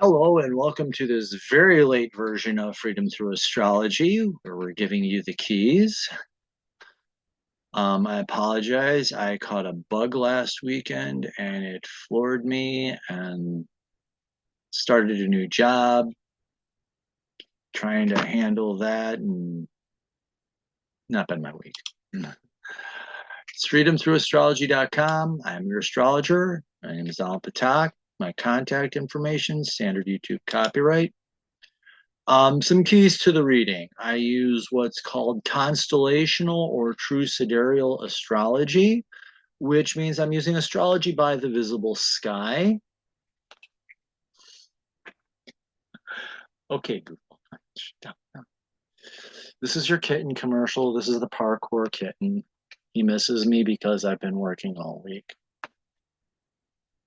Hello, and welcome to this very late version of Freedom Through Astrology, where we're giving you the keys. I apologize. I caught a bug last weekend and it floored me and started a new job trying to handle that and not been my week. It's freedomthroughastrology.com. I'm your astrologer. My name is Al Patak. My contact information, standard YouTube copyright. Some keys to the reading. I use what's called constellational or true sidereal astrology, which means I'm using astrology by the visible sky. Okay, Google. This is your kitten commercial. This is the parkour kitten. He misses me because I've been working all week.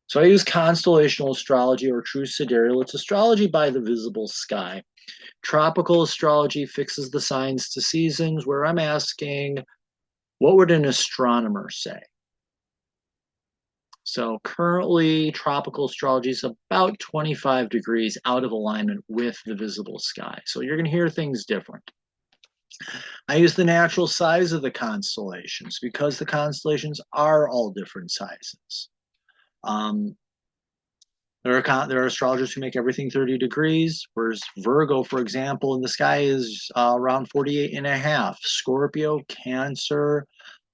So I use constellational astrology or true sidereal. It's astrology by the visible sky. Tropical astrology fixes the signs to seasons, where I'm asking, what would an astronomer say? So currently, tropical astrology is about 25 degrees out of alignment with the visible sky. So you're going to hear things different. I use the natural size of the constellations because the constellations are all different sizes. Um, there are astrologers who make everything 30 degrees, whereas Virgo, for example, in the sky is around 48 and a half. Scorpio, Cancer,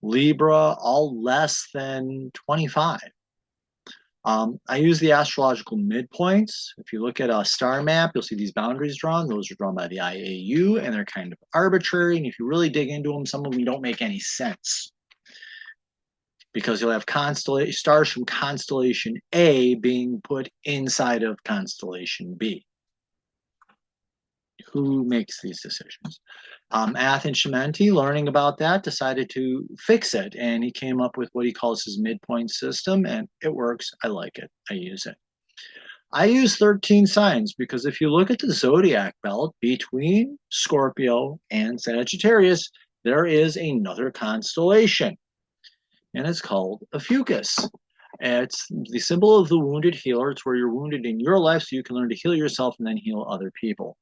Libra, all less than 25. I use the astrological midpoints. If you look at a star map, you'll see these boundaries drawn. Those are drawn by the IAU, and they're kind of arbitrary. And if you really dig into them, some of them don't make any sense because you'll have stars from constellation A being put inside of constellation B. Who makes these decisions? Athan Shimenti, learning about that, decided to fix it, and he came up with what he calls his midpoint system, and it works. I like it. I use it. I use 13 signs because if you look at the zodiac belt between Scorpio and Sagittarius, there is another constellation, and it's called Ophiuchus. It's the symbol of the wounded healer. It's where you're wounded in your life so you can learn to heal yourself and then heal other people.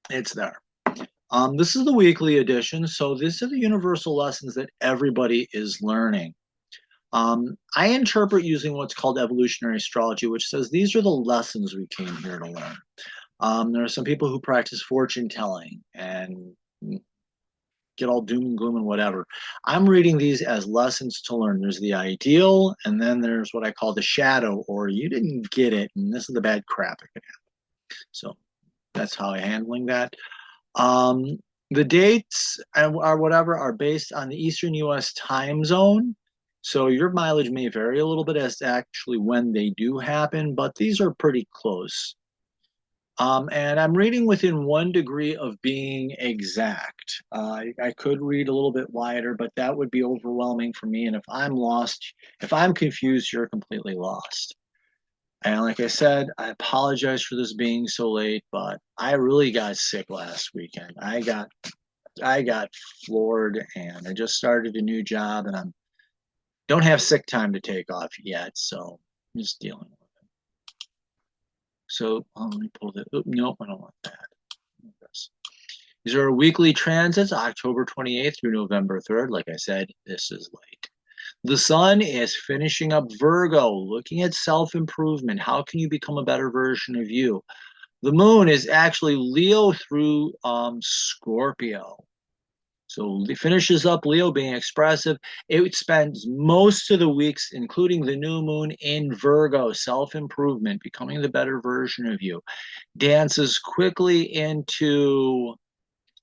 It's there. This is the weekly edition, so these are the universal lessons that everybody is learning. I interpret using what's called evolutionary astrology, which says these are the lessons we came here to learn. There are some people who practice fortune telling and get all doom and gloom and whatever. I'm reading these as lessons to learn. There's the ideal, and then there's what I call the shadow, or you didn't get it, and this is the bad crap that could happen. So that's how I'm handling that. The dates or whatever are based on the Eastern US time zone. So your mileage may vary a little bit as to actually when they do happen, but these are pretty close. And I'm reading within 1 degree of being exact. I could read a little bit wider, but that would be overwhelming for me. And if I'm lost, if I'm confused, you're completely lost. And like I said, I apologize for this being so late, but I really got sick last weekend. I got floored, and I just started a new job, and I don't have sick time to take off yet, so I'm just dealing with it. So let me pull that. Oh, nope, I don't want that. These are weekly transits, October 28th through November 3rd. Like I said, this is late. The sun is finishing up Virgo, looking at self-improvement. How can you become a better version of you? The moon is actually Leo through Scorpio. So it finishes up Leo being expressive. It spends most of the weeks, including the new moon, in Virgo, self-improvement, becoming the better version of you. Dances quickly into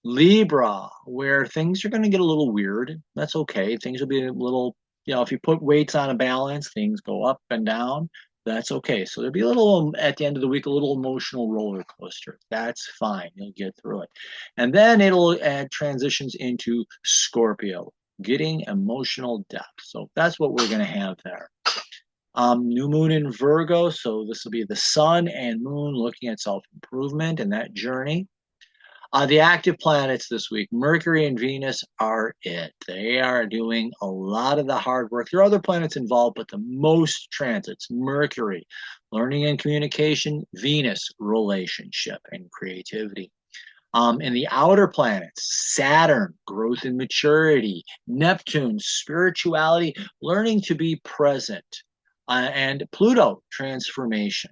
Libra, where things are going to get a little weird. That's okay. Things will be a little, if you put weights on a balance, things go up and down. That's okay. So there'll be a little, at the end of the week, a little emotional roller coaster. That's fine. You'll get through it. And then it'll add transitions into Scorpio, getting emotional depth. So that's what we're going to have there. New moon in Virgo. So this will be the sun and moon looking at self-improvement and that journey. The active planets this week, Mercury and Venus are it. They are doing a lot of the hard work. There are other planets involved, but the most transits, Mercury, learning and communication, Venus, relationship and creativity. In the outer planets, Saturn, growth and maturity, Neptune, spirituality, learning to be present, and Pluto, transformation.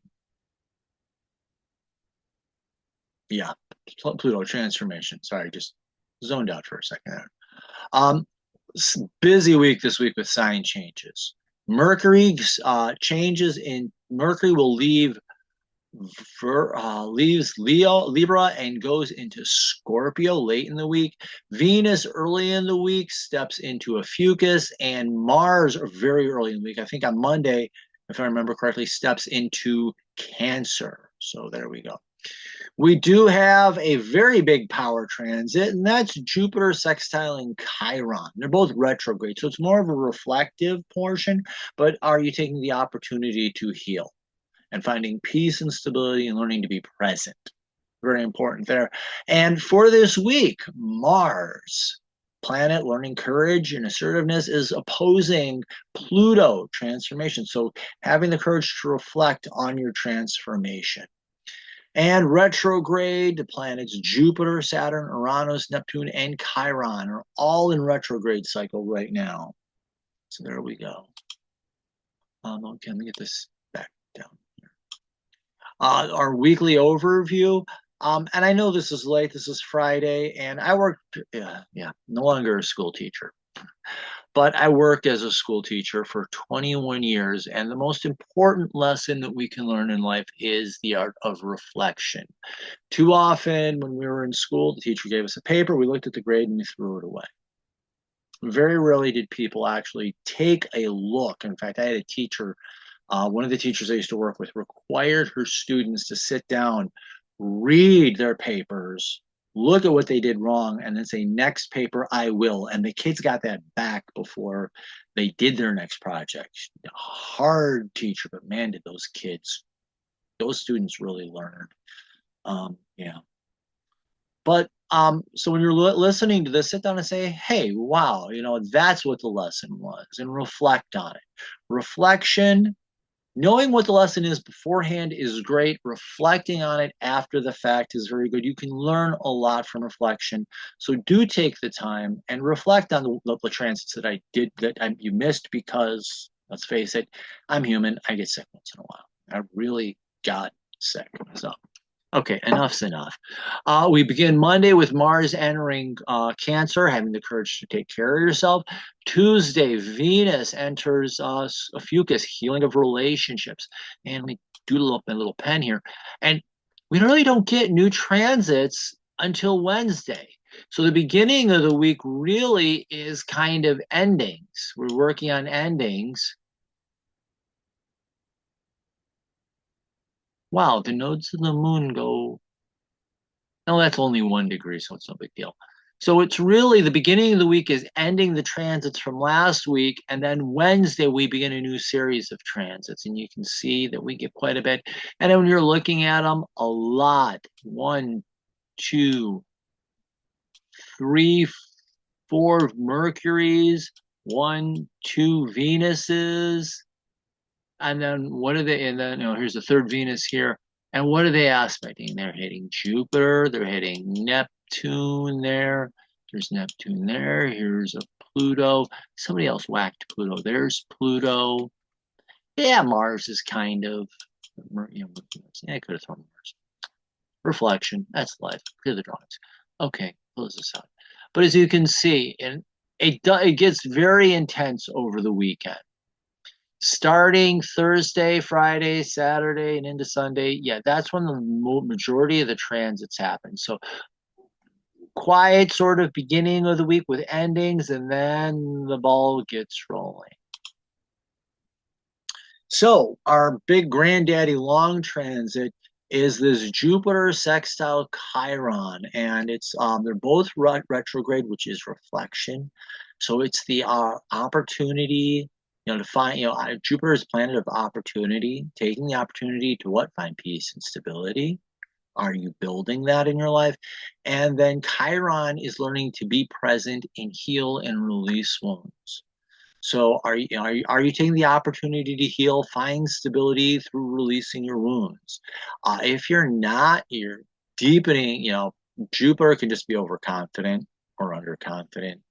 Yeah, Pluto, transformation. Sorry, just zoned out for a second there. Um, Busy week this week with sign changes. Mercury changes in Mercury will leaves Libra and goes into Scorpio late in the week. Venus early in the week steps into Ophiuchus, and Mars very early in the week. I think on Monday, if I remember correctly, steps into Cancer. So there we go. We do have a very big power transit, and that's Jupiter sextiling Chiron. They're both retrograde, so it's more of a reflective portion, but are you taking the opportunity to heal and finding peace and stability and learning to be present? Very important there. And for this week, Mars, planet learning courage and assertiveness, is opposing Pluto, transformation. So having the courage to reflect on your transformation. And retrograde, the planets Jupiter, Saturn, Uranus, Neptune, and Chiron are all in retrograde cycle right now. So there we go. Okay, let me get this back down here. Our weekly overview. And I know this is late. This is Friday, and I work, no longer a school teacher. But I worked as a school teacher for 21 years, and the most important lesson that we can learn in life is the art of reflection. Too often, when we were in school, the teacher gave us a paper, we looked at the grade, and we threw it away. Very rarely did people actually take a look. In fact, I had a teacher, one of the teachers I used to work with, required her students to sit down, read their papers, look at what they did wrong, and then say, next paper, I will. And the kids got that back before they did their next project. Hard teacher, but man, did those students really learn. Yeah. But so when you're listening to this, sit down and say, hey, wow, that's what the lesson was, and reflect on it. Reflection, knowing what the lesson is beforehand is great. Reflecting on it after the fact is very good. You can learn a lot from reflection. So do take the time and reflect on the transits that I did you missed, because let's face it, I'm human. I get sick once in a while. I really got sick. So okay, enough's enough. We begin Monday with Mars entering Cancer, having the courage to take care of yourself. Tuesday, Venus enters Ophiuchus, healing of relationships. And let me doodle up my little pen here. And we really don't get new transits until Wednesday. So the beginning of the week really is kind of endings. We're working on endings. Wow, the nodes of the moon go, no, that's only 1 degree, so it's no big deal. So it's really the beginning of the week is ending the transits from last week, and then Wednesday we begin a new series of transits, and you can see that we get quite a bit. And then when you're looking at them, a lot. 1, 2, 3, 4 Mercuries, 1, 2 Venuses, and then what are they? And then here's the third Venus here. And what are they aspecting? They're hitting Jupiter. They're hitting Neptune there. There's Neptune there. Here's a Pluto. Somebody else whacked Pluto. There's Pluto. Yeah, Mars is kind of, yeah, I could have thrown Mars. Reflection. That's life. Clear the drawings. Okay, close this out. But as you can see, and it gets very intense over the weekend. Starting Thursday, Friday, Saturday, and into Sunday, yeah, that's when the majority of the transits happen. So quiet sort of beginning of the week with endings, and then the ball gets rolling. So our big granddaddy long transit is this Jupiter sextile Chiron, and it's they're both retrograde, which is reflection. So it's the opportunity, to find, Jupiter is planet of opportunity, taking the opportunity to find peace and stability. Are you building that in your life? And then Chiron is learning to be present and heal and release wounds. So are you taking the opportunity to heal, find stability through releasing your wounds? If you're not, you're deepening. Jupiter can just be overconfident or underconfident,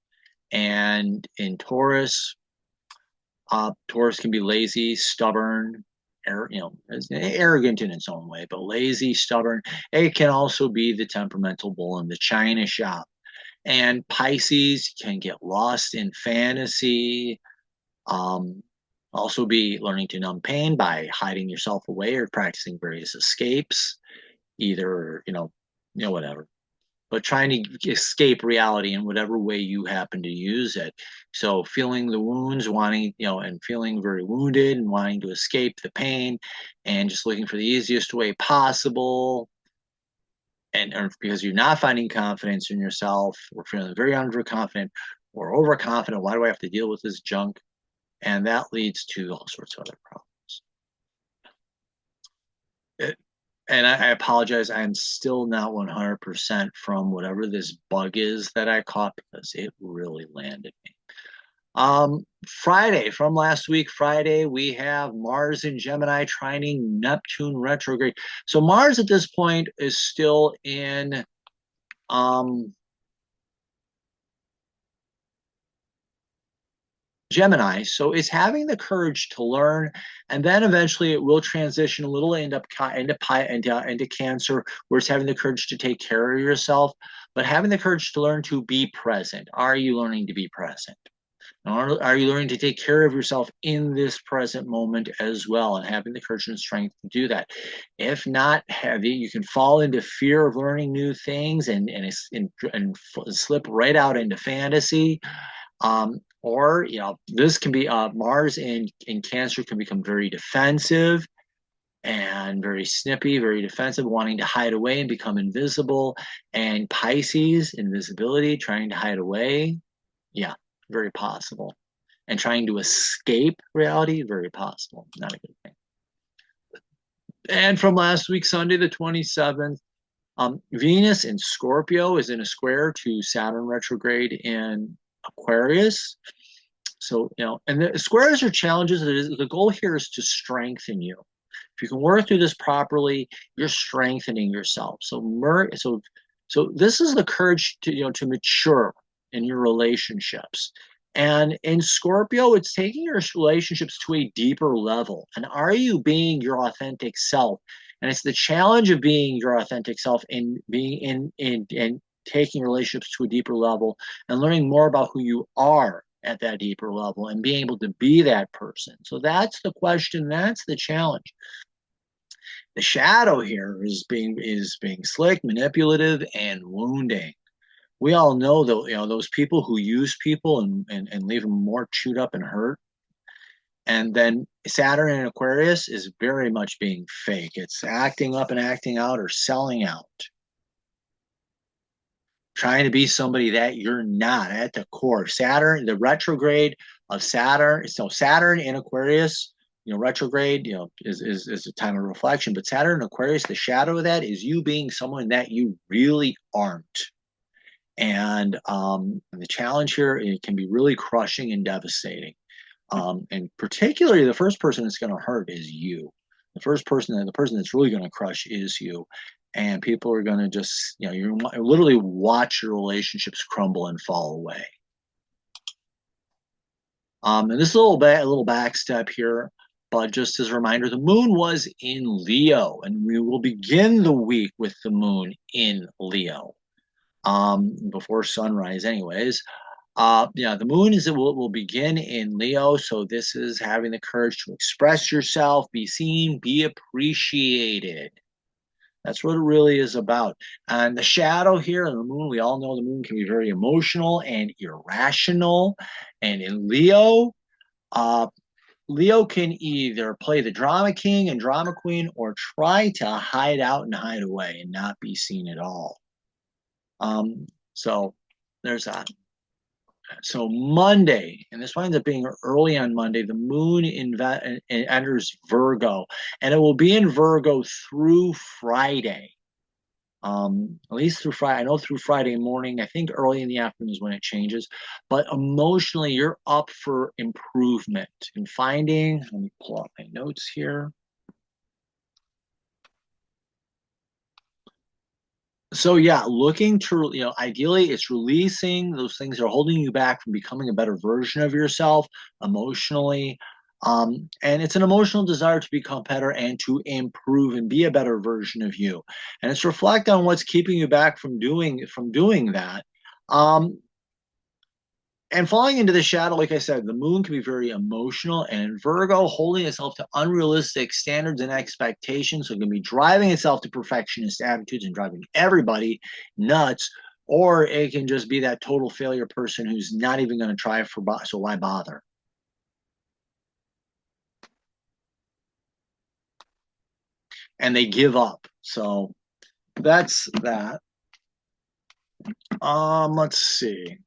and in Taurus, Taurus can be lazy, stubborn, arrogant in its own way, but lazy, stubborn. It can also be the temperamental bull in the china shop. And Pisces can get lost in fantasy, also be learning to numb pain by hiding yourself away or practicing various escapes, either, whatever, but trying to escape reality in whatever way you happen to use it. So feeling the wounds, wanting, and feeling very wounded and wanting to escape the pain and just looking for the easiest way possible. And or because you're not finding confidence in yourself or feeling very underconfident or overconfident, why do I have to deal with this junk? And that leads to all sorts of other problems. And I apologize, I'm still not 100% from whatever this bug is that I caught because it really landed me. Friday, from last week, Friday, we have Mars in Gemini trining Neptune retrograde. So Mars at this point is still in Gemini, so it's having the courage to learn, and then eventually it will transition a little into Cancer, where it's having the courage to take care of yourself, but having the courage to learn to be present. Are you learning to be present? Are you learning to take care of yourself in this present moment as well, and having the courage and strength to do that? If not, you can fall into fear of learning new things and slip right out into fantasy. Or this can be Mars in Cancer can become very defensive and very snippy, very defensive, wanting to hide away and become invisible. And Pisces, invisibility, trying to hide away. Yeah, very possible. And trying to escape reality, very possible. Not a good thing. And from last week, Sunday, the 27th, Venus in Scorpio is in a square to Saturn retrograde in Aquarius. So, and the squares are challenges. The goal here is to strengthen you. If you can work through this properly, you're strengthening yourself. So this is the courage to mature in your relationships. And in Scorpio, it's taking your relationships to a deeper level. And are you being your authentic self? And it's the challenge of being your authentic self and being in taking relationships to a deeper level and learning more about who you are at that deeper level and being able to be that person. So that's the question. That's the challenge. The shadow here is being slick, manipulative, and wounding. We all know that those people who use people and leave them more chewed up and hurt. And then Saturn in Aquarius is very much being fake. It's acting up and acting out or selling out, trying to be somebody that you're not at the core. Saturn, the retrograde of Saturn. So Saturn in Aquarius, retrograde, is a time of reflection. But Saturn in Aquarius, the shadow of that is you being someone that you really aren't. And the challenge here, it can be really crushing and devastating. And particularly the first person that's going to hurt is you. The person that's really going to crush is you. And people are going to just, you literally watch your relationships crumble and fall away. And this is a little back step here, but just as a reminder, the moon was in Leo, and we will begin the week with the moon in Leo before sunrise, anyways. The moon will begin in Leo, so this is having the courage to express yourself, be seen, be appreciated. That's what it really is about. And the shadow here in the moon, we all know the moon can be very emotional and irrational. And in Leo, Leo can either play the drama king and drama queen or try to hide out and hide away and not be seen at all. So there's that. So Monday, and this winds up being early on Monday, the moon enters Virgo, and it will be in Virgo through Friday. At least through Friday. I know through Friday morning. I think early in the afternoon is when it changes. But emotionally, you're up for improvement and finding. Let me pull up my notes here. So yeah, looking to, ideally it's releasing those things that are holding you back from becoming a better version of yourself emotionally. And it's an emotional desire to become better and to improve and be a better version of you. And it's reflect on what's keeping you back from doing that. Um, and falling into the shadow, like I said, the moon can be very emotional, and Virgo holding itself to unrealistic standards and expectations. So it can be driving itself to perfectionist attitudes and driving everybody nuts, or it can just be that total failure person who's not even going to try for, so why bother? And they give up. So that's that. Let's see.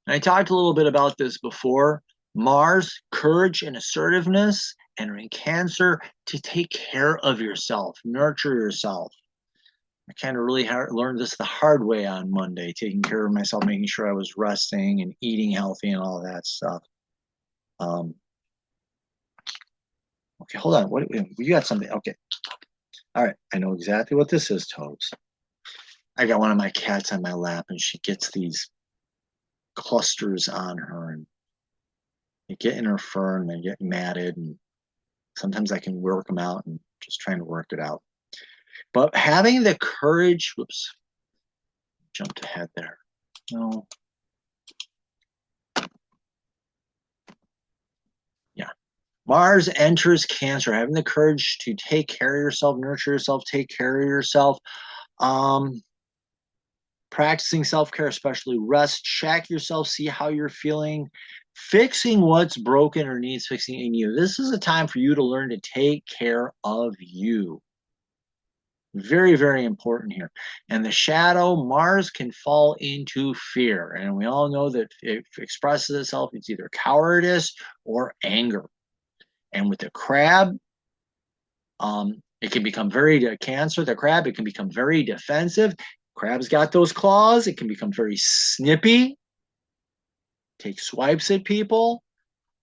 I talked a little bit about this before. Mars, courage and assertiveness, entering Cancer to take care of yourself, nurture yourself. I kind of really learned this the hard way on Monday, taking care of myself, making sure I was resting and eating healthy and all that stuff. Um, okay, hold on. What you got something? Okay, all right. I know exactly what this is, Tobes. I got one of my cats on my lap, and she gets these clusters on her, and they get in her fur, and they get matted, and sometimes I can work them out and just trying to work it out. But having the courage, whoops, jumped ahead there. No. Yeah. Mars enters Cancer, having the courage to take care of yourself, nurture yourself, take care of yourself. Um, Practicing self-care, especially rest, check yourself, see how you're feeling, fixing what's broken or needs fixing in you. This is a time for you to learn to take care of you. Very, very important here. And the shadow, Mars can fall into fear. And we all know that it expresses itself, it's either cowardice or anger. And with the crab, it can become very Cancer, the crab, it can become very defensive. Crab's got those claws, it can become very snippy, take swipes at people.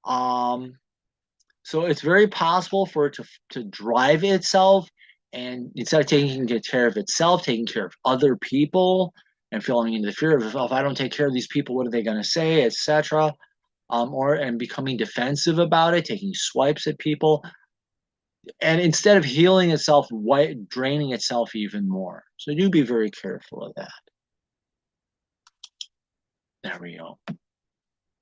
Um, so it's very possible for it to drive itself, and instead of taking care of itself, taking care of other people and feeling into the fear of, if I don't take care of these people, what are they going to say, etc. Or and becoming defensive about it, taking swipes at people, and instead of healing itself, draining itself even more. So do be very careful of that. There we go.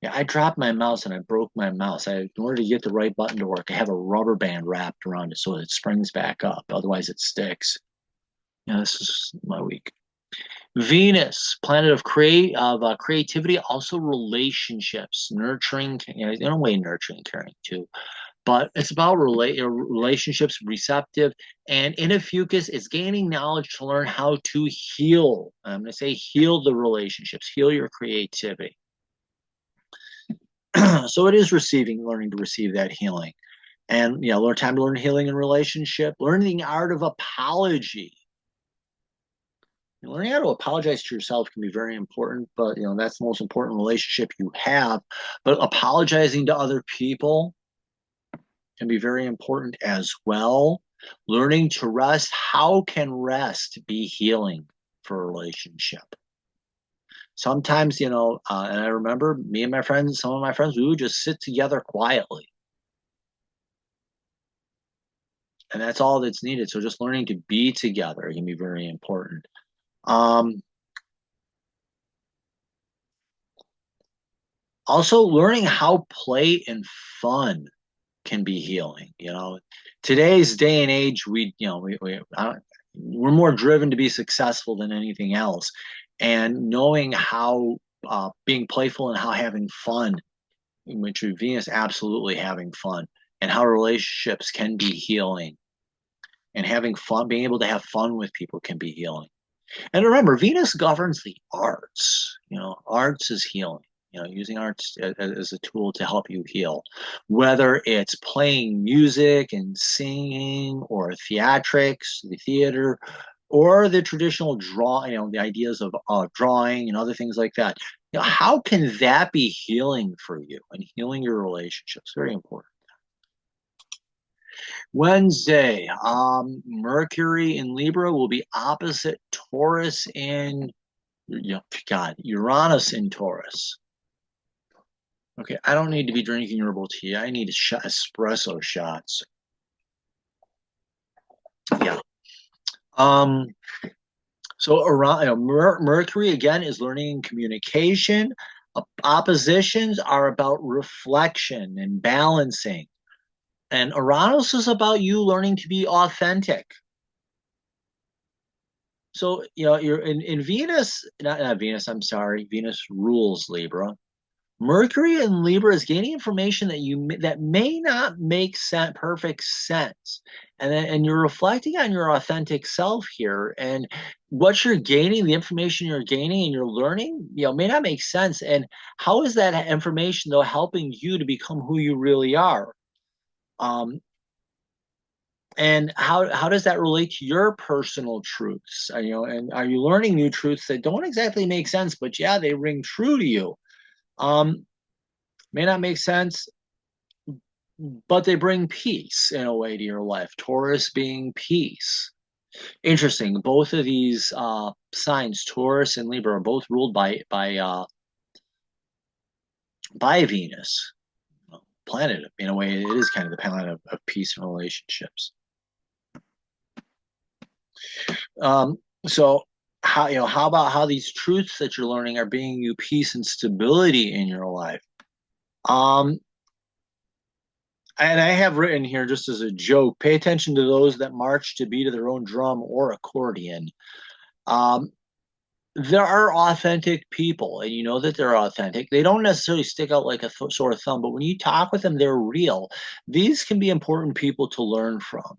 Yeah, I dropped my mouse and I broke my mouse. In order to get the right button to work, I have a rubber band wrapped around it so it springs back up. Otherwise, it sticks. Yeah, this is my week. Venus, planet of creativity, also relationships, nurturing, in a way, nurturing, caring too. But it's about relationships, receptive, and in Ophiuchus, it's gaining knowledge to learn how to heal. I'm going to say heal the relationships, heal your creativity. So it is learning to receive that healing. And learn time to learn healing in relationship, learning the art of apology. Learning how to apologize to yourself can be very important, but that's the most important relationship you have. But apologizing to other people can be very important as well. Learning to rest. How can rest be healing for a relationship? Sometimes, and I remember me and some of my friends, we would just sit together quietly. And that's all that's needed. So just learning to be together can be very important. Also, learning how play and fun can be healing. Today's day and age, we're more driven to be successful than anything else, and knowing how being playful and how having fun, which Venus absolutely having fun, and how relationships can be healing, and having fun, being able to have fun with people can be healing. And remember, Venus governs the arts. Arts is healing. Using arts as a tool to help you heal, whether it's playing music and singing or theatrics, the theater, or the traditional the ideas of drawing and other things like that. How can that be healing for you and healing your relationships? Very important. Wednesday, Mercury in Libra will be opposite Taurus in, God, Uranus in Taurus. Okay, I don't need to be drinking herbal tea. I need espresso shots. Yeah. Um, so around Mercury again is learning and communication. Oppositions are about reflection and balancing. And Uranus is about you learning to be authentic. So, you're in Venus, not Venus, I'm sorry, Venus rules Libra. Mercury in Libra is gaining information that may not make perfect sense, and you're reflecting on your authentic self here, and what you're gaining, the information you're gaining and you're learning, may not make sense. And how is that information though helping you to become who you really are? And how does that relate to your personal truths? And are you learning new truths that don't exactly make sense, but yeah, they ring true to you? Um, may not make sense, but they bring peace in a way to your life. Taurus being peace. Interesting. Both of these signs, Taurus and Libra, are both ruled by Venus, planet. In a way, it is kind of the planet of peace and relationships. So how about how these truths that you're learning are bringing you peace and stability in your life? Um, and I have written here just as a joke, pay attention to those that march to beat of their own drum or accordion. Um, there are authentic people, and you know that they're authentic. They don't necessarily stick out like a sore thumb, but when you talk with them, they're real. These can be important people to learn from.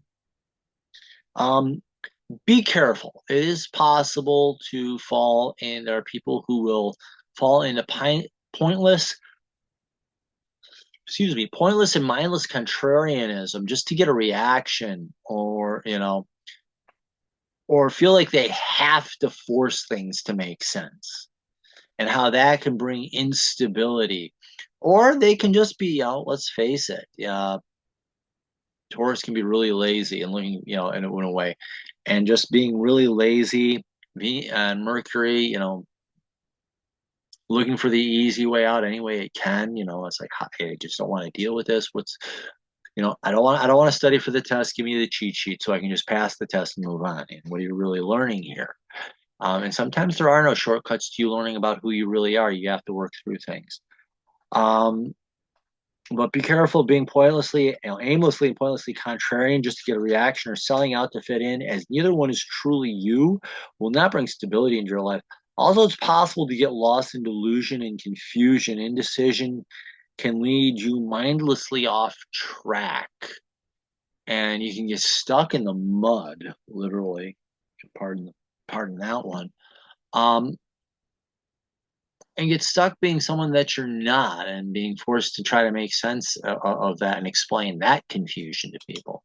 Um, be careful. It is possible to fall in. There are people who will fall into pointless, pointless and mindless contrarianism just to get a reaction, or feel like they have to force things to make sense, and how that can bring instability. Or they can just be, let's face it, Taurus can be really lazy and looking, in a way, and just being really lazy. And Mercury, looking for the easy way out any way it can. It's like, hey, I just don't want to deal with this. I don't want to study for the test. Give me the cheat sheet so I can just pass the test and move on. And what are you really learning here? And sometimes there are no shortcuts to you learning about who you really are. You have to work through things. But be careful being aimlessly and pointlessly contrarian just to get a reaction, or selling out to fit in, as neither one is truly you, will not bring stability into your life. Also, it's possible to get lost in delusion and confusion. Indecision can lead you mindlessly off track, and you can get stuck in the mud, literally. Pardon that one. And get stuck being someone that you're not, and being forced to try to make sense of that and explain that confusion to people.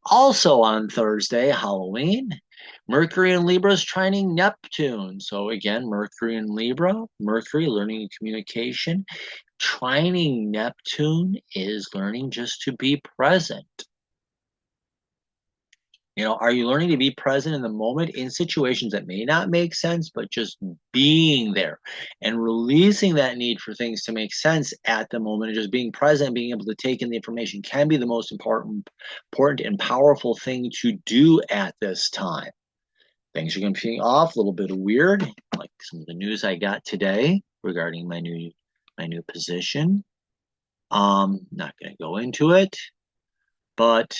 Also on Thursday, Halloween, Mercury in Libra is trining Neptune. So again, Mercury in Libra, Mercury learning and communication. Trining Neptune is learning just to be present. Are you learning to be present in the moment in situations that may not make sense, but just being there and releasing that need for things to make sense at the moment, and just being present, being able to take in the information can be the most important and powerful thing to do at this time. Things are going to be off, a little bit weird, like some of the news I got today regarding my new position. Not going to go into it, but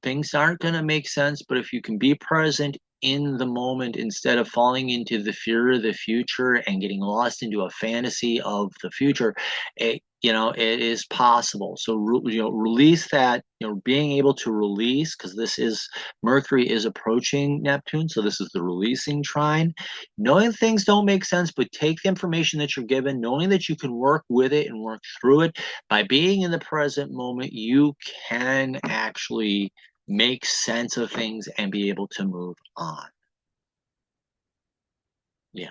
things aren't going to make sense. But if you can be present in the moment instead of falling into the fear of the future and getting lost into a fantasy of the future, it is possible. So release that, being able to release, because this is Mercury is approaching Neptune, so this is the releasing trine. Knowing things don't make sense, but take the information that you're given, knowing that you can work with it and work through it. By being in the present moment, you can actually make sense of things, and be able to move on. Yeah,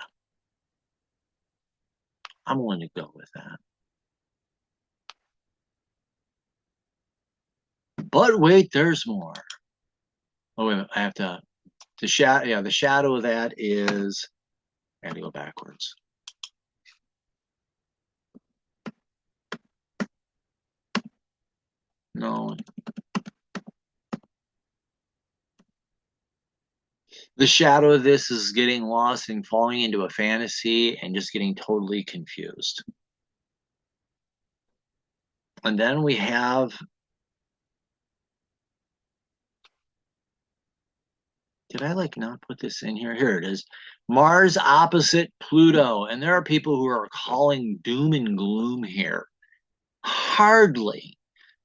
I'm willing to go with that. But wait, there's more. Oh, wait, I have to. The shadow, yeah, the shadow of that is. I have to go backwards. No, the shadow of this is getting lost and falling into a fantasy and just getting totally confused. And then we have, did I like not put this in here? Here it is. Mars opposite Pluto. And there are people who are calling doom and gloom here. Hardly.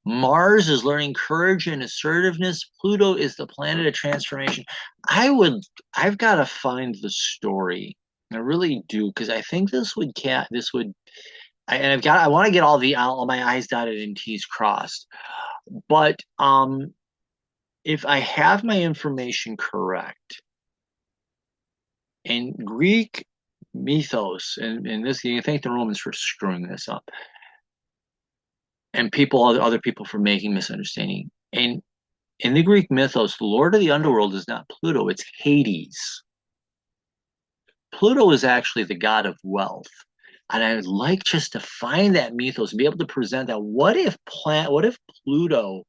Mars is learning courage and assertiveness. Pluto is the planet of transformation. I've got to find the story. I really do, because I think I want to get all my I's dotted and T's crossed. But if I have my information correct, in Greek mythos, and this, you thank the Romans for screwing this up, and other people for making misunderstanding. And in the Greek mythos, the Lord of the Underworld is not Pluto, it's Hades. Pluto is actually the god of wealth. And I would like just to find that mythos and be able to present that. What if Pluto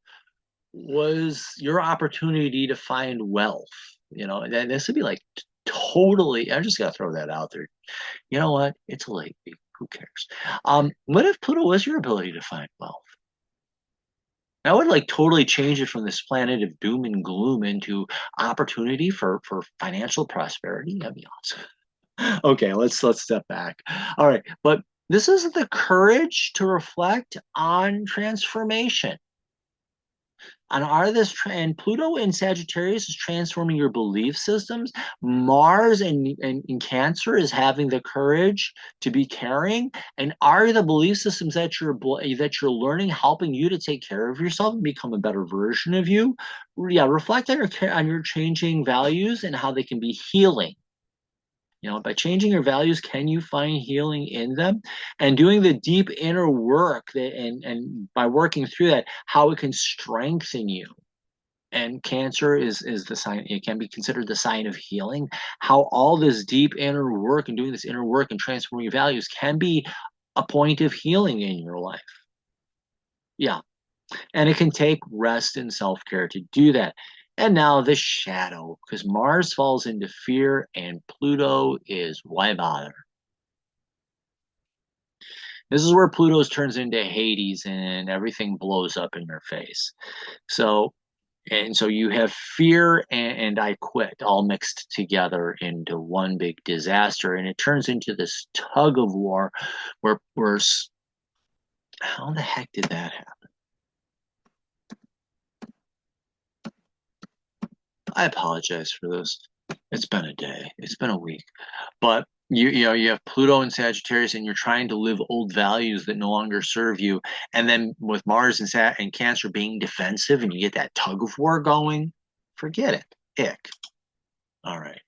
was your opportunity to find wealth? You know, and this would be like totally, I just gotta throw that out there. You know what? It's late. Who cares? What if Pluto was your ability to find wealth? I would like totally change it from this planet of doom and gloom into opportunity for financial prosperity. That'd be awesome. Okay, let's step back. All right, but this is the courage to reflect on transformation. And Pluto in Sagittarius is transforming your belief systems. Mars in Cancer is having the courage to be caring. And are the belief systems that you're learning helping you to take care of yourself and become a better version of you? Yeah, reflect on your changing values and how they can be healing. You know, by changing your values, can you find healing in them? And doing the deep inner work and by working through that, how it can strengthen you. And Cancer is the sign, it can be considered the sign of healing. How all this deep inner work and doing this inner work and transforming your values can be a point of healing in your life. Yeah. And it can take rest and self-care to do that. And now the shadow, because Mars falls into fear and Pluto is why bother? This is where Pluto turns into Hades and everything blows up in your face. So, and so you have fear and I quit all mixed together into one big disaster. And it turns into this tug of war where how the heck did that happen? I apologize for this. It's been a day. It's been a week. But you have Pluto and Sagittarius, and you're trying to live old values that no longer serve you. And then with Mars and Cancer being defensive, and you get that tug of war going, forget it. Ick. All right.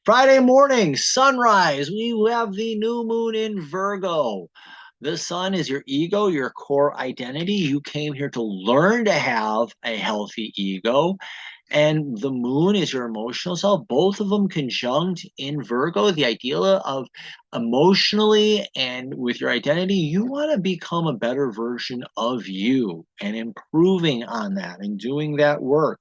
Friday morning, sunrise. We have the new moon in Virgo. The sun is your ego, your core identity. You came here to learn to have a healthy ego. And the moon is your emotional self, both of them conjunct in Virgo. The idea of emotionally and with your identity, you want to become a better version of you and improving on that and doing that work.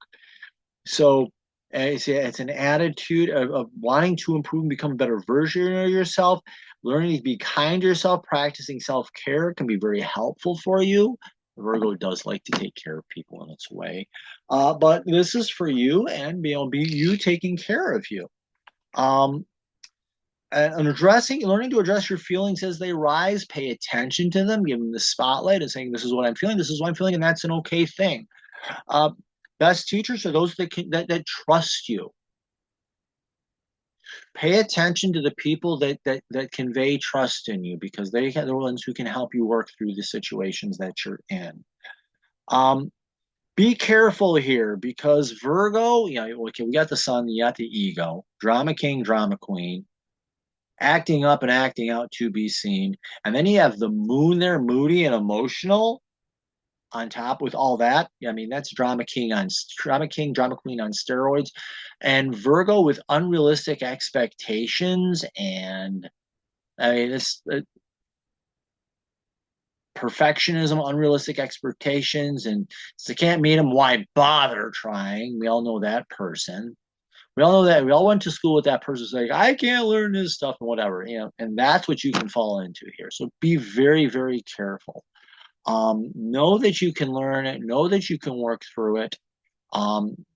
So it's an attitude of wanting to improve and become a better version of yourself. Learning to be kind to yourself, practicing self-care can be very helpful for you. Virgo does like to take care of people in its way. But this is for you and be you taking care of you. And learning to address your feelings as they rise, pay attention to them, give them the spotlight and saying, this is what I'm feeling, this is what I'm feeling, and that's an okay thing. Best teachers are those that trust you. Pay attention to the people that convey trust in you, because they're the ones who can help you work through the situations that you're in. Be careful here because Virgo, okay, we got the sun, you got the ego, drama king, drama queen, acting up and acting out to be seen. And then you have the moon there, moody and emotional on top with all that. I mean, that's drama king, drama queen on steroids. And Virgo with unrealistic expectations and I mean, this perfectionism, unrealistic expectations, and if you can't meet them, why bother trying? We all know that person. We all know that. We all went to school with that person saying, I can't learn this stuff and whatever, and that's what you can fall into here. So be very, very careful. Know that you can learn it, know that you can work through it.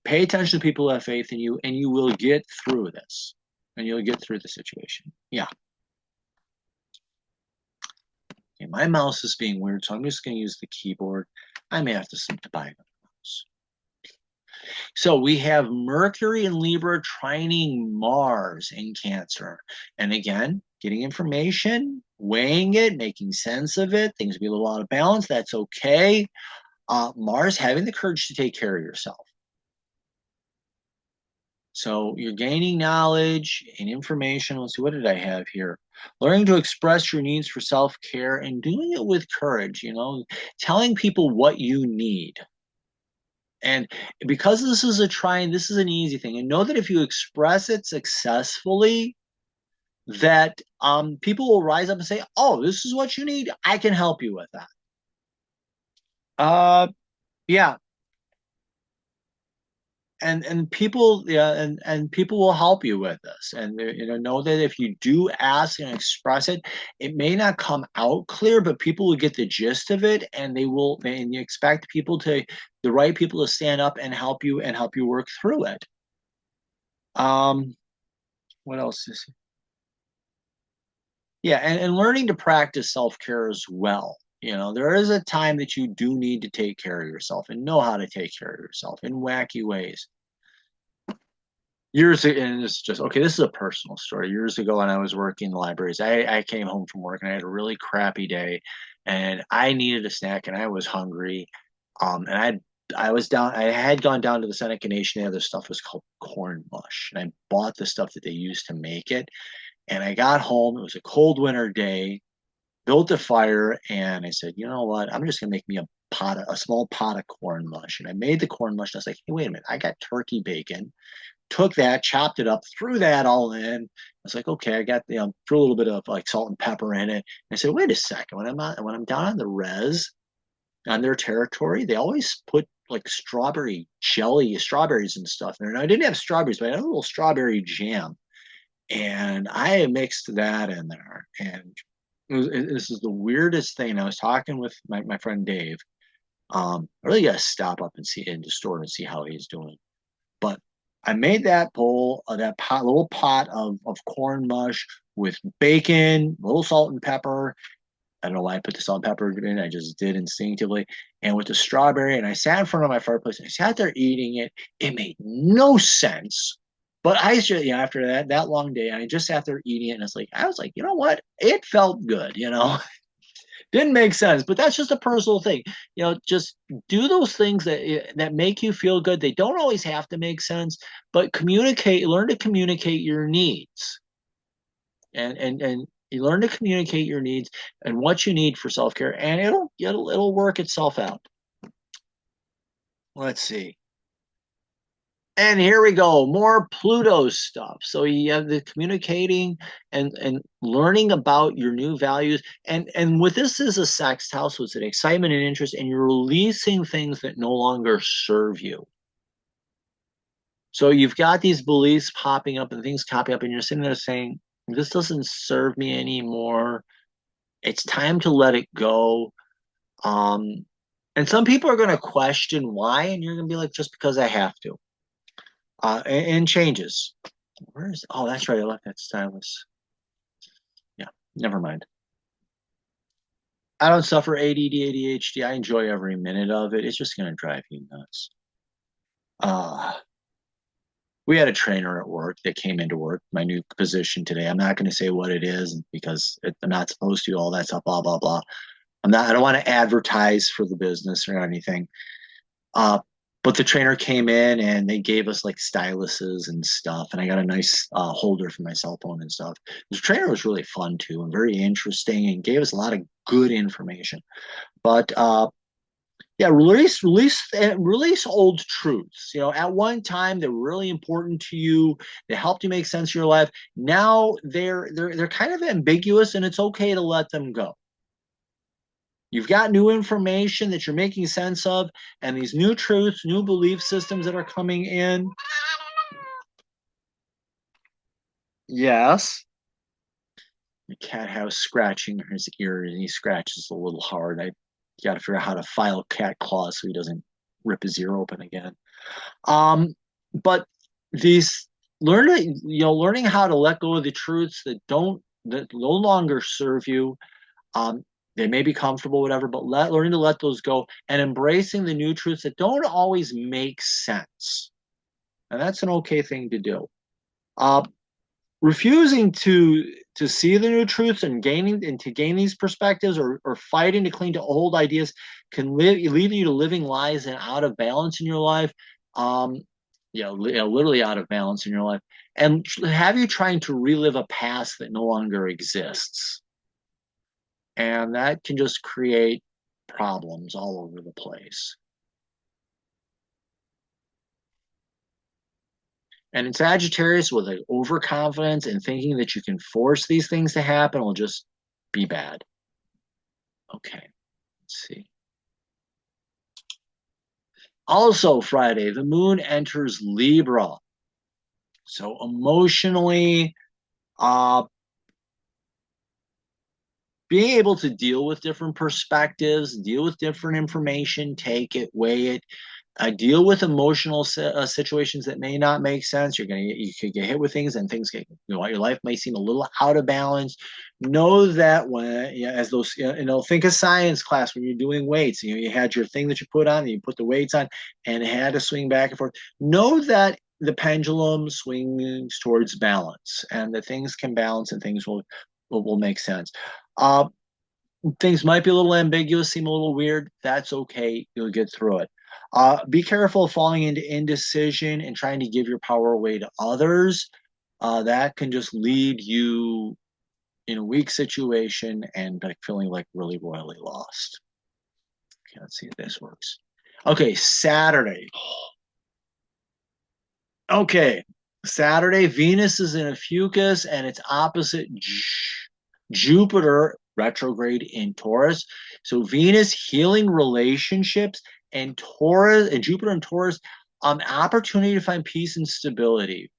Pay attention to people who have faith in you, and you will get through this. And you'll get through the situation. Yeah. Okay, my mouse is being weird, so I'm just going to use the keyboard. I may have to buy another mouse. So we have Mercury in Libra trining Mars in Cancer. And again, getting information, weighing it, making sense of it, things will be a little out of balance. That's okay. Mars having the courage to take care of yourself. So you're gaining knowledge and information. Let's see, what did I have here? Learning to express your needs for self-care and doing it with courage, telling people what you need. And because this is a trying, this is an easy thing. And know that if you express it successfully, that people will rise up and say, oh, this is what you need. I can help you with that. Yeah, and people, yeah, and people will help you with this, and know that if you do ask and express it, it may not come out clear, but people will get the gist of it, and you expect the right people to stand up and help you work through it. um what else is Yeah, and learning to practice self-care as well. There is a time that you do need to take care of yourself and know how to take care of yourself in wacky ways. Years and it's just okay, this is a personal story. Years ago when I was working in the libraries, I came home from work and I had a really crappy day and I needed a snack and I was hungry. And I had gone down to the Seneca Nation. They had this stuff was called corn mush. And I bought the stuff that they used to make it. And I got home, it was a cold winter day, built a fire, and I said, you know what? I'm just gonna make me a small pot of corn mush. And I made the corn mush. And I was like, hey, wait a minute, I got turkey bacon, took that, chopped it up, threw that all in. I was like, okay, I got threw a little bit of like salt and pepper in it. And I said, wait a second, when I'm down on the res on their territory, they always put like strawberry jelly, strawberries and stuff in there. And I didn't have strawberries, but I had a little strawberry jam. And I mixed that in there. And this is the weirdest thing. I was talking with my friend Dave. I really got to stop up and see in the store and see how he's doing. But I made that little pot of corn mush with bacon, a little salt and pepper. I don't know why I put the salt and pepper in. I just did instinctively. And with the strawberry, and I sat in front of my fireplace and I sat there eating it. It made no sense. But I just, after that long day, I just sat there eating it, and I was like, you know what? It felt good, Didn't make sense, but that's just a personal thing. Just do those things that make you feel good. They don't always have to make sense, but learn to communicate your needs, and you learn to communicate your needs and what you need for self care, and it'll work itself out. Let's see. And here we go, more Pluto stuff. So you have the communicating and learning about your new values. And with this is a sextile, so it's an excitement and interest, and you're releasing things that no longer serve you. So you've got these beliefs popping up and things popping up, and you're sitting there saying, this doesn't serve me anymore. It's time to let it go. And some people are going to question why, and you're going to be like, just because I have to. And changes. Oh, that's right. I left that stylus. Yeah, never mind. I don't suffer ADD, ADHD. I enjoy every minute of it. It's just going to drive you nuts. Uh, we had a trainer at work that came into work, my new position today. I'm not going to say what it is because I'm not supposed to, all that stuff, blah, blah, blah. I don't want to advertise for the business or anything. But the trainer came in and they gave us like styluses and stuff, and I got a nice holder for my cell phone and stuff. The trainer was really fun too and very interesting and gave us a lot of good information. But yeah, release old truths. You know, at one time they were really important to you. They helped you make sense of your life. Now they're kind of ambiguous, and it's okay to let them go. You've got new information that you're making sense of, and these new truths, new belief systems that are coming in. Yes. The cat has scratching his ear, and he scratches a little hard. I got to figure out how to file cat claws so he doesn't rip his ear open again. Um, but these learning how to let go of the truths that no longer serve you. Um, they may be comfortable, whatever, but learning to let those go and embracing the new truths that don't always make sense. And that's an okay thing to do. Uh, Refusing to see the new truths and to gain these perspectives, or fighting to cling to old ideas, can lead you to living lives and out of balance in your life. Um, literally out of balance in your life, and have you trying to relive a past that no longer exists. And that can just create problems all over the place. And in Sagittarius, with an overconfidence and thinking that you can force these things to happen will just be bad. Okay, let's see. Also, Friday, the moon enters Libra. So emotionally, uh, being able to deal with different perspectives, deal with different information, take it, weigh it, deal with emotional situations that may not make sense. You could get hit with things, and things get, your life may seem a little out of balance. Know that when, as those, think of science class when you're doing weights. You had your thing that you put on, and you put the weights on, and it had to swing back and forth. Know that the pendulum swings towards balance, and that things can balance, and things will make sense. Uh, Things might be a little ambiguous, seem a little weird. That's okay. You'll get through it. Be careful of falling into indecision and trying to give your power away to others. That can just lead you in a weak situation and like feeling like really royally lost. Okay, let's see if this works. Okay, Saturday. Okay, Saturday, Venus is in Ophiuchus and it's opposite Jupiter retrograde in Taurus. So Venus healing relationships, and Taurus and Jupiter and Taurus, opportunity to find peace and stability.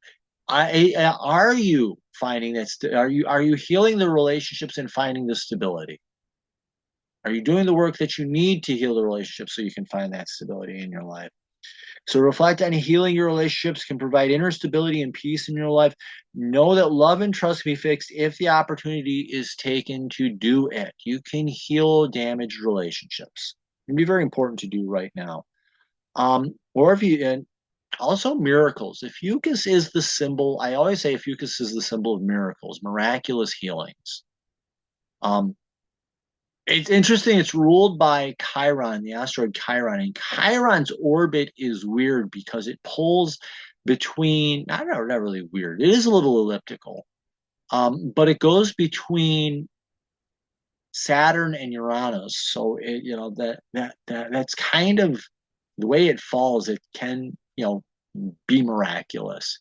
Are you finding that? Are you healing the relationships and finding the stability? Are you doing the work that you need to heal the relationship so you can find that stability in your life? So reflect on healing your relationships can provide inner stability and peace in your life. Know that love and trust can be fixed if the opportunity is taken to do it. You can heal damaged relationships. It can be very important to do right now. Or if you, and also miracles. Ophiuchus is the symbol. I always say Ophiuchus is the symbol of miracles, miraculous healings. Um, it's interesting. It's ruled by Chiron, the asteroid Chiron. And Chiron's orbit is weird because it pulls between, I don't know, not really weird. It is a little elliptical. But it goes between Saturn and Uranus. So that's kind of the way it falls. It can, be miraculous.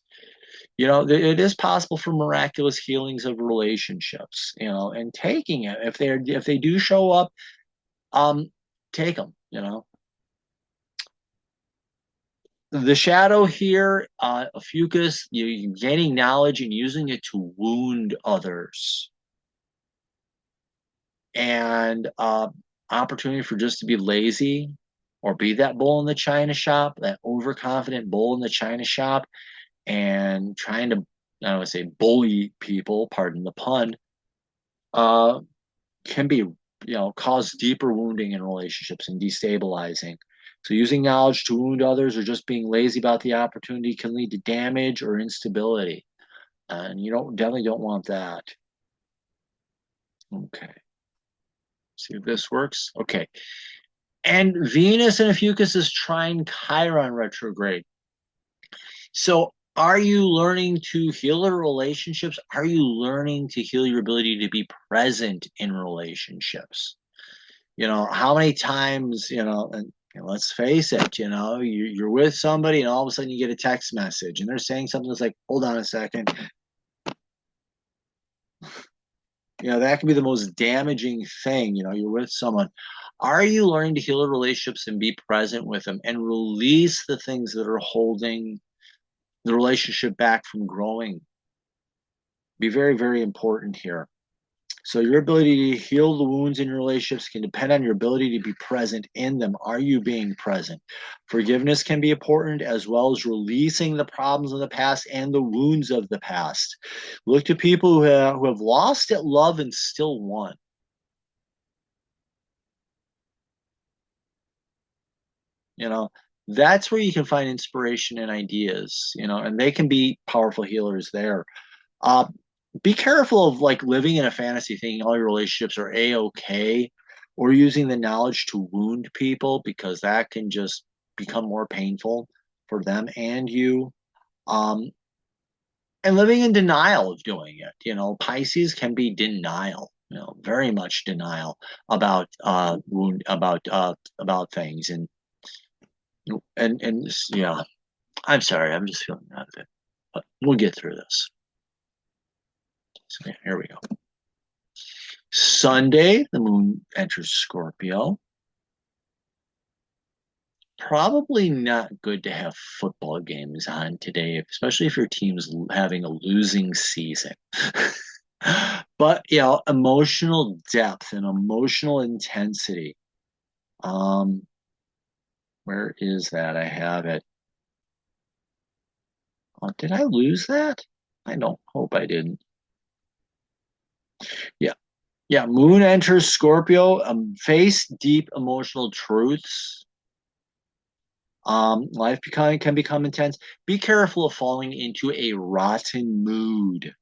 It is possible for miraculous healings of relationships, and taking it if they do show up, take them. The shadow here, Ophiuchus, you're gaining knowledge and using it to wound others, and opportunity for just to be lazy or be that bull in the china shop, that overconfident bull in the china shop, and trying to, I don't want to say bully people, pardon the pun, uh, can be, cause deeper wounding in relationships and destabilizing. So using knowledge to wound others or just being lazy about the opportunity can lead to damage or instability. And you definitely don't want that. Okay. See if this works. Okay. And Venus and Ophiuchus is trine Chiron retrograde. So are you learning to heal your relationships? Are you learning to heal your ability to be present in relationships? How many times, and let's face it, you're with somebody and all of a sudden you get a text message and they're saying something that's like, hold on a second. That can be the most damaging thing. You're with someone. Are you learning to heal relationships and be present with them and release the things that are holding the relationship back from growing? Be very, very important here. So your ability to heal the wounds in your relationships can depend on your ability to be present in them. Are you being present? Forgiveness can be important, as well as releasing the problems of the past and the wounds of the past. Look to people who have lost at love and still won. That's where you can find inspiration and ideas, and they can be powerful healers there. Uh, be careful of like living in a fantasy thinking all your relationships are a-okay, or using the knowledge to wound people, because that can just become more painful for them and you. Um, and living in denial of doing it. Pisces can be denial, very much denial about about things. And yeah, I'm sorry, I'm just feeling out of it. But we'll get through this. So here we go. Sunday, the moon enters Scorpio. Probably not good to have football games on today, especially if your team's having a losing season. But emotional depth and emotional intensity. Where is that? I have it. Oh, did I lose that? I don't hope I didn't. Yeah. Yeah, moon enters Scorpio. Face deep emotional truths. Life can become intense. Be careful of falling into a rotten mood.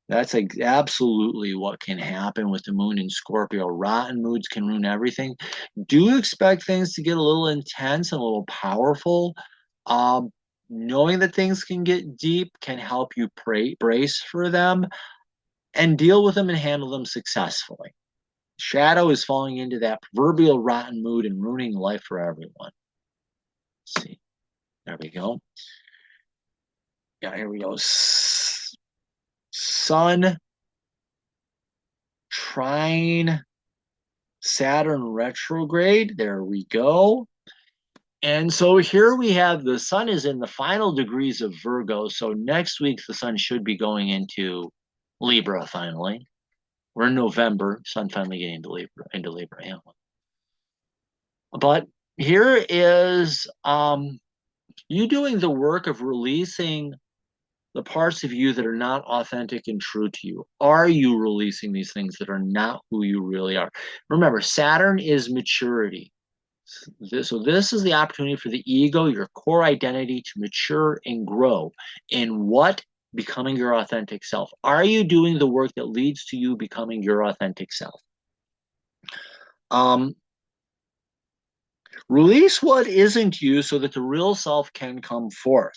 That's like absolutely what can happen with the moon in Scorpio. Rotten moods can ruin everything. Do expect things to get a little intense and a little powerful. Um, Knowing that things can get deep can help you brace for them and deal with them and handle them successfully. Shadow is falling into that proverbial rotten mood and ruining life for everyone. Let's see. There we go. Yeah, here we go. Sun, trine, Saturn retrograde. There we go. And so here we have the sun is in the final degrees of Virgo. So next week, the sun should be going into Libra finally. We're in November. Sun finally getting into Libra. Yeah. But here is you doing the work of releasing the parts of you that are not authentic and true to you. Are you releasing these things that are not who you really are? Remember, Saturn is maturity. So this is the opportunity for the ego, your core identity, to mature and grow in what? Becoming your authentic self. Are you doing the work that leads to you becoming your authentic self? Um, Release what isn't you so that the real self can come forth.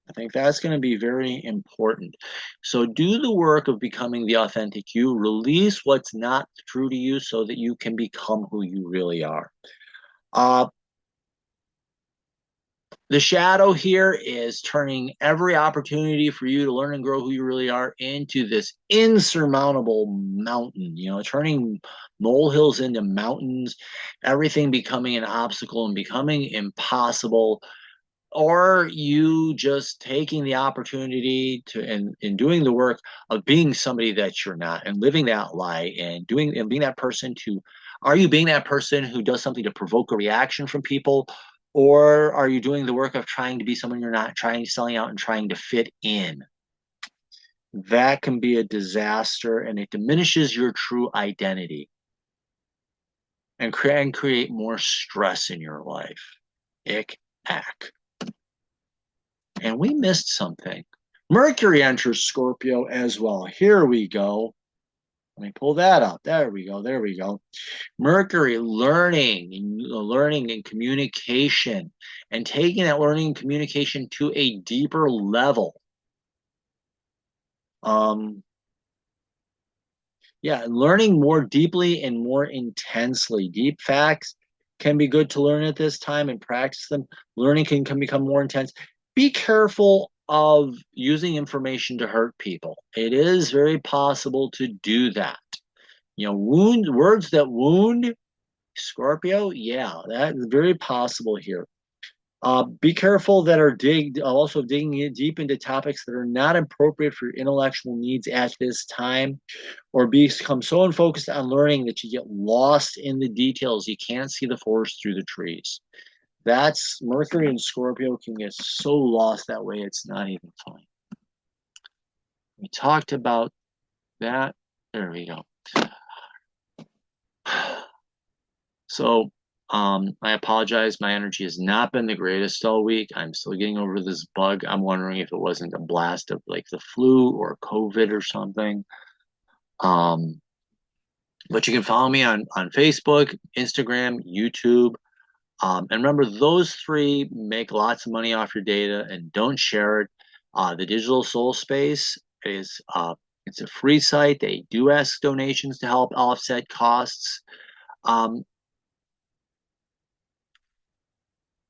I think that's going to be very important. So do the work of becoming the authentic you. Release what's not true to you so that you can become who you really are. The shadow here is turning every opportunity for you to learn and grow who you really are into this insurmountable mountain, turning molehills into mountains, everything becoming an obstacle and becoming impossible, or you just taking the opportunity to and doing the work of being somebody that you're not and living that lie and being that person to are you being that person who does something to provoke a reaction from people, or are you doing the work of trying to be someone you're not, trying selling out and trying to fit in? That can be a disaster, and it diminishes your true identity and create more stress in your life. Ick, ack. And we missed something. Mercury enters Scorpio as well. Here we go. Let me pull that up. There we go. There we go. Mercury, learning and communication, and taking that learning and communication to a deeper level. Um, yeah, learning more deeply and more intensely. Deep facts can be good to learn at this time and practice them. Learning can become more intense. Be careful of using information to hurt people. It is very possible to do that. Words that wound, Scorpio, yeah, that is very possible here. Be careful that are also digging in deep into topics that are not appropriate for your intellectual needs at this time, or become so unfocused on learning that you get lost in the details. You can't see the forest through the trees. That's Mercury and Scorpio can get so lost that way, it's not even funny. We talked about that. There we go. So I apologize. My energy has not been the greatest all week. I'm still getting over this bug. I'm wondering if it wasn't a blast of like the flu or COVID or something. Um, but you can follow me on Facebook, Instagram, YouTube. And remember, those three make lots of money off your data and don't share it. The Digital Soul Space is it's a free site. They do ask donations to help offset costs. Um,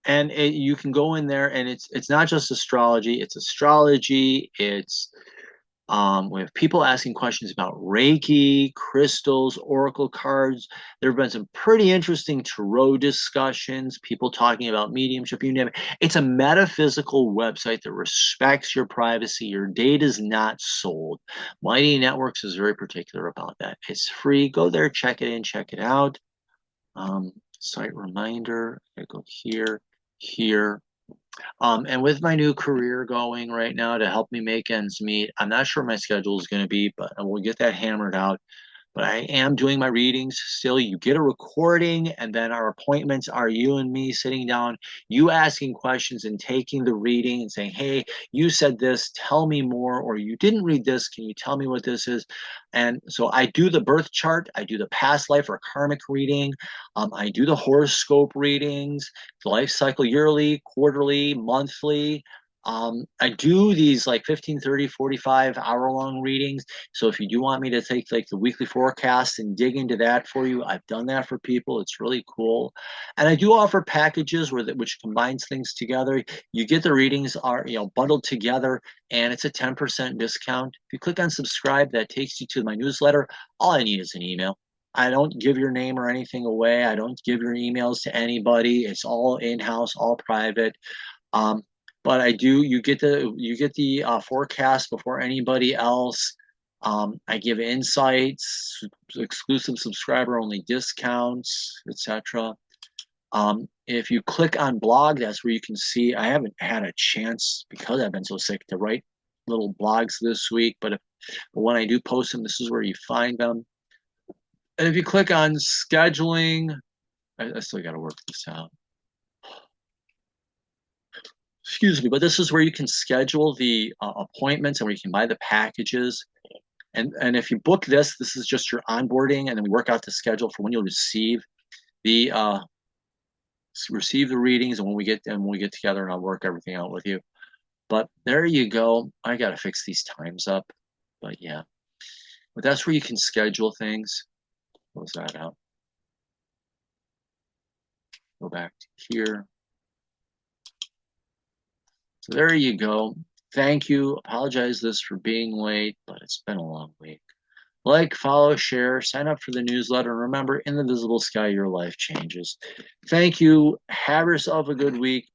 and you can go in there, and it's not just astrology. It's astrology. We have people asking questions about Reiki, crystals, oracle cards. There have been some pretty interesting tarot discussions, people talking about mediumship, you name it. It's a metaphysical website that respects your privacy. Your data is not sold. Mighty Networks is very particular about that. It's free. Go there, check it in, check it out. Site reminder. I go here, here. And with my new career going right now to help me make ends meet, I'm not sure my schedule is going to be, but we'll get that hammered out. But I am doing my readings still. You get a recording, and then our appointments are you and me sitting down, you asking questions and taking the reading and saying, hey, you said this, tell me more, or you didn't read this, can you tell me what this is? And so I do the birth chart, I do the past life or karmic reading, I do the horoscope readings, the life cycle yearly, quarterly, monthly. I do these like 15, 30, 45 hour long readings. So if you do want me to take like the weekly forecast and dig into that for you, I've done that for people. It's really cool. And I do offer packages which combines things together. You get the readings are bundled together, and it's a 10% discount. If you click on subscribe, that takes you to my newsletter. All I need is an email. I don't give your name or anything away. I don't give your emails to anybody. It's all in-house, all private. Um, but I do. You get the forecast before anybody else. I give insights, exclusive subscriber only discounts, etc. If you click on blog, that's where you can see. I haven't had a chance because I've been so sick to write little blogs this week, but when I do post them, this is where you find them. And if you click on scheduling, I still got to work this out. Excuse me, but this is where you can schedule the appointments and where you can buy the packages. And if you book this is just your onboarding, and then we work out the schedule for when you'll the receive the readings, and when we get together, and I'll work everything out with you. But there you go. I gotta fix these times up. But yeah. But that's where you can schedule things. Close that out. Go back to here. So there you go. Thank you. Apologize this for being late, but it's been a long week. Like, follow, share, sign up for the newsletter, and remember, in the visible sky, your life changes. Thank you. Have yourself a good week.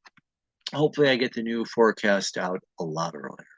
Hopefully, I get the new forecast out a lot earlier.